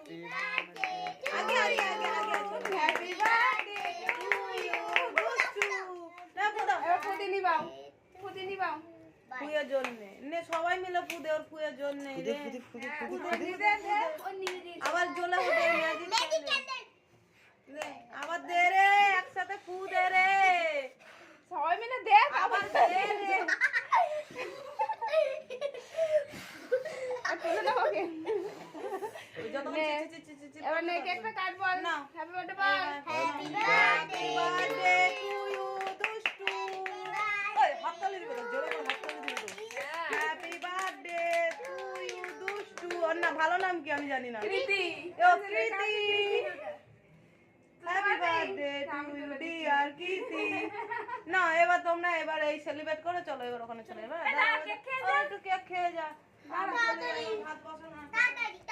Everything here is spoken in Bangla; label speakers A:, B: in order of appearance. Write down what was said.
A: আগে আগে আগে আগে হ্যাপি বার্থডে টু ইউ দুষ্টু না দাও এবার ফুটি নিবাও ফুয়ের জন্য নে সবাই মিলে ফুদে ওর ফুয়ের জন্য রে আবার জ্বলে উঠে ম্যাজিক দে আবার দে রে একসাথে ফুদে রে সবাই মিলে দে আবার দে রে এবার নে কেকটা কাটবো না হ্যাপি বার্থডে বল হ্যাপি বার্থডে টু ইউ দুষ্টু ওই হাততালি দিবে তো জোরে করে হাততালি দিবে তো হ্যাপি বার্থডে টু ইউ দুষ্টু ওর না ভালো নাম কি আমি জানি না কৃতি ও Kriti happy birthday to you dear Kriti না এবার তোমরা এবার এই সেলিব্রেট করে চলো এবার ওখানে চলে এবার একটু কেক খেয়ে যা হাত বসানো